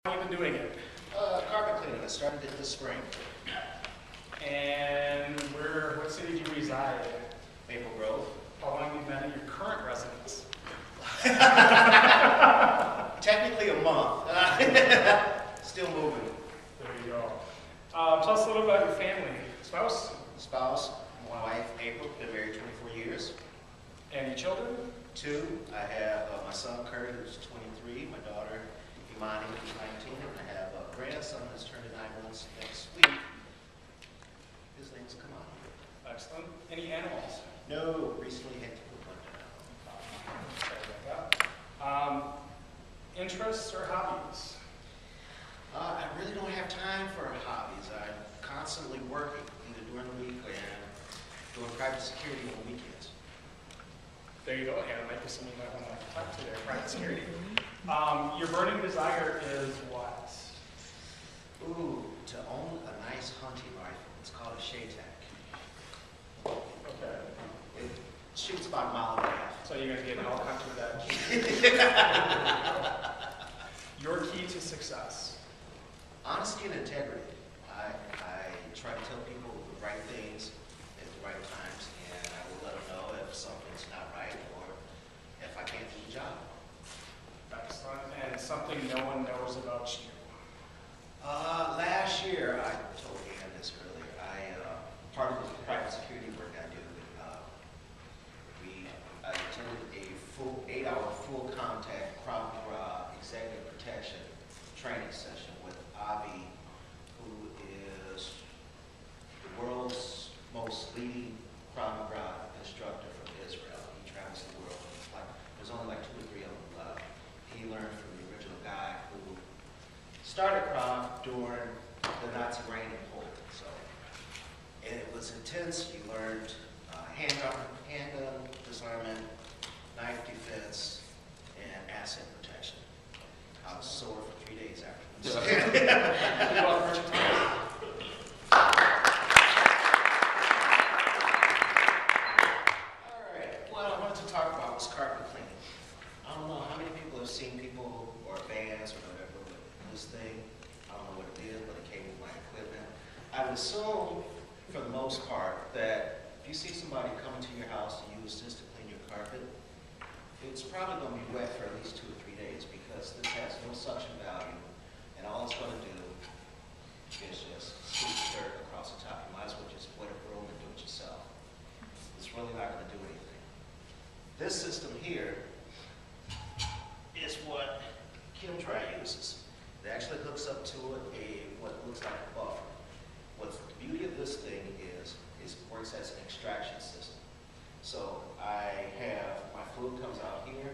How have you been doing it? Carpet cleaning. I started it this spring. And what city do you reside in? Maple Grove. How long have you been at your current residence? Technically a month. Still moving. There you go. Tell us a little about your family. Spouse? Spouse, my wife, April, been married 24 years. Any children? 2. I have my son, Kurt, who's 23, my daughter, Imani, who's 19, and I have a grandson who's turning 9 months next week. His name's Kamal. Excellent. Any animals? No, recently had to put one down. Sorry about that. Interests or hobbies? I really don't have time for hobbies. I'm constantly working, either during the week and doing private security on weekends. There you go. Hannah, might be something you might want to talk to there. Private security. Your burning desire is what? Ooh, to own a nice hunting rifle. It's called a Shaytac. Okay. It shoots about a mile and a half. So you're going to get an elk hunter with that. Your key to success? Honesty and integrity. I try to tell people the right things at the right times, and I will let them know if something's not right or if I can't do the job. Excellent. And something no one knows about you? Last year, I told Ann this earlier, part of the private security work I do, I attended a full 8-hour full contact Krav Maga executive protection training session with Avi, who is the world's most leading Krav Maga instructor from Israel. He travels the world. There's only like 2 or 3 of them left. He learned from the original guy who started Krav during the Nazi reign in Poland. So, and it was intense. You learned handgun disarmament, knife defense, and asset protection. I was sore for 3 days after this. All right, what I wanted to talk about was carpet cleaning. I don't know how many people have seen people or vans or whatever with this thing. I don't know what it is, but it came with my equipment. I would assume, for the most part, that if you see somebody coming to your house to use this to clean your carpet, it's probably going to be wet for at least 2 or 3 days because this has no suction value, and all it's going to do is just sweep dirt across the top. You might as well just wet a broom and do it yourself. It's really not going to do anything. This system here is what ChemDry uses. It actually hooks up to what looks like a buffer. What's the beauty of this thing is it works as an extraction system. So my fluid comes out here.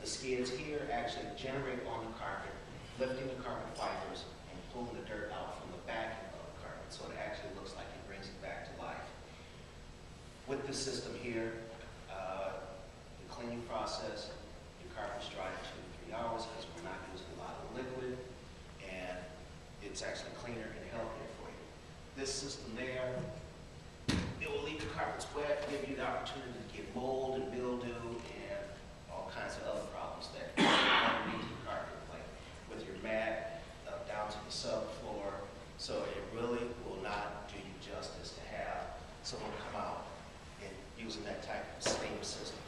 The skids here actually generate on the carpet, lifting the carpet fibers and pulling the dirt out from the backing of the carpet. So it actually looks like it brings it back to life. With this system here, the cleaning process, your carpet's dry in 2 to 3 hours because we're not using a lot of liquid, and it's actually cleaner and healthier for you. This system there, it will leave the carpets wet, give you the opportunity to get mold and mildew and all kinds of other problems that underneath the carpet, like with your mat down to the subfloor. So it really will not do you justice to have someone come out and using that type of steam system.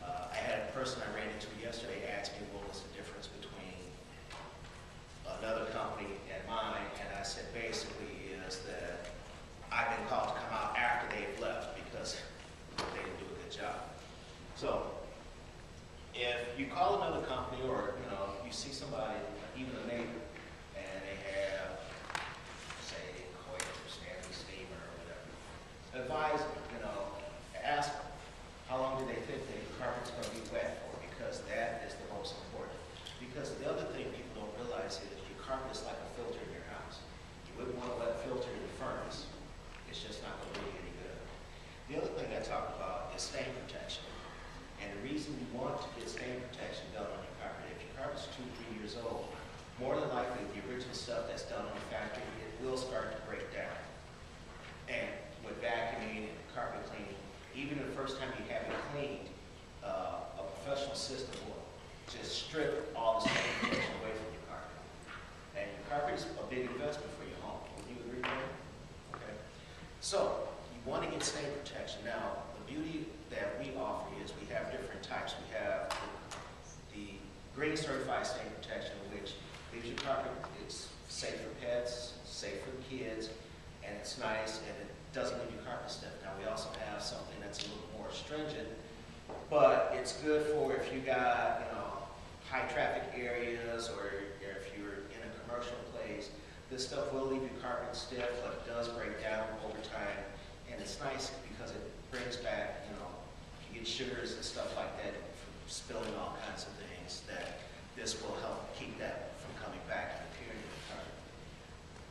I had a person I ran into yesterday ask me what was the difference between another company and mine, and I said basically is that I've been called to come out after they've left because they didn't do a good job. So if you call another company or you see somebody, even a neighbor, and they have, say, Coit or Stanley steamer or whatever, advise them, ask them how long do they think the carpet's going to be wet for, because that is the most important. Because the other thing people don't realize is your carpet is like a filter in your house. You wouldn't want to let a filter in the furnace. It's just not going to do you any good. The other thing I talked about is stain protection. And the reason you want to get stain protection done on your carpet, if your carpet's 2 or 3 years old, more than likely the original stuff that's done on the factory, it will start to break down. And with vacuuming and carpet cleaning, even the first time you have it cleaned, a professional system will just strip all the stain protection away from your carpet. carpet is a big investment for your home. Would you agree with that? Okay. So, you want to get stain protection. Now, the beauty that we offer is we have different types. We have the green certified stain protection, which leaves your carpet, it's safe for pets, safe for the kids, and it's nice, and it doesn't leave your carpet stiff. Now, we also have something that's a little more stringent, but it's good for if you got, high traffic areas, or if you're in a commercial place. This stuff will leave your carpet stiff, but it does break down over time, and it's nice because it brings back, if you get sugars and stuff like that from spilling all kinds of things, that this will help keep that from coming back and appearing in the carpet.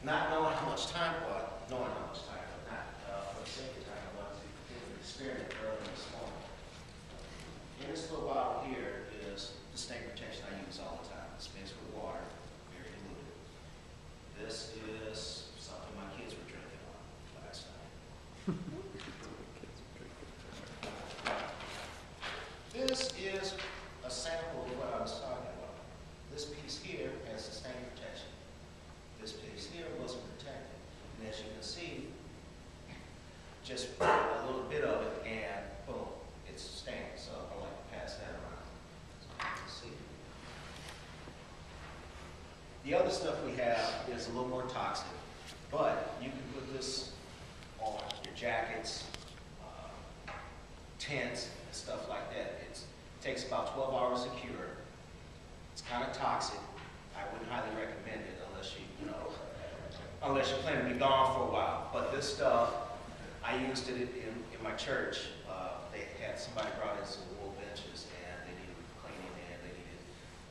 Not knowing how much time, but knowing how much time, but not for the sake of time, I want to give an experiment early this morning. In this little bottle here is the stain protection I use all the time. It's mixed with water, very diluted. This is something my kids were drinking on last night. This is a sample of what I was talking about. This piece here has the stain protection. This piece here wasn't protected. And as you can see, just a little bit of it and boom, it's stained. So I like to pass that around. See. The other stuff we have is a little more toxic, but you can put this on your jackets, tents, and stuff like that. It takes about 12 hours to cure. It's kind of toxic. I wouldn't highly recommend it unless unless you plan to be gone for a while. But this stuff, I used it in my church. They had somebody brought in some wool benches, and they needed cleaning, and they needed,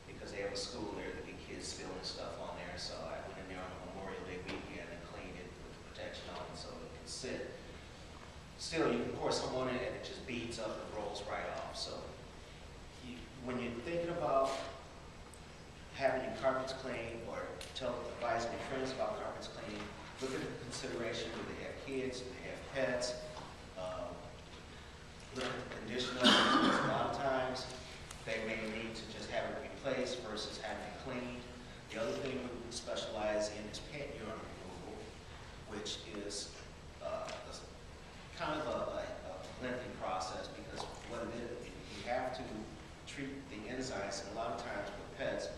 because they have a school there, to get kids spilling stuff on there. So I went in there on Memorial Day weekend and cleaned it with protection on it so it can sit. Still, you can pour some on it, and it just beads up and rolls right off. So when you're thinking about having your carpets clean, or advising your friends about carpets cleaning, look at the consideration: do they have kids, do they have pets? Look at the condition of it. A lot of times they may need to just have it replaced versus having it cleaned. The other thing we specialize in is pet urine removal, which is kind of a lengthy process, because what it is, you have to treat the enzymes, and a lot of times with pets,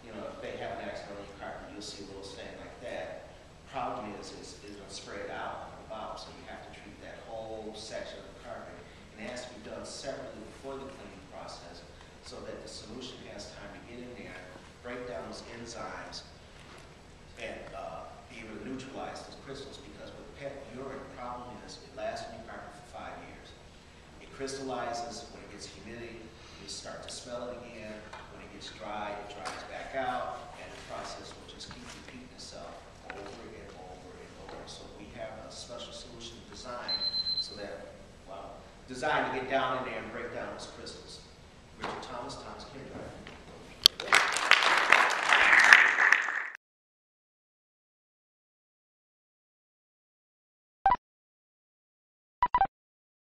if they have an accident on your carpet, you'll see a little stain like that. Problem is it's going to spread out on the bottom, so you have to treat that whole section of the carpet. And it has to be done separately before the cleaning process, so that the solution has time to get in there, break down those enzymes, and be able to neutralize those crystals. Because with pet urine, the problem is it lasts in your carpet for 5 years. It crystallizes when it gets humidity. You start to smell it again. When it gets dry, it dries back out, and the process will just keep repeating itself over and over and over. So we have a special solution designed so that, designed to get down in there and break down those crystals. Richard Thomas ChemDry.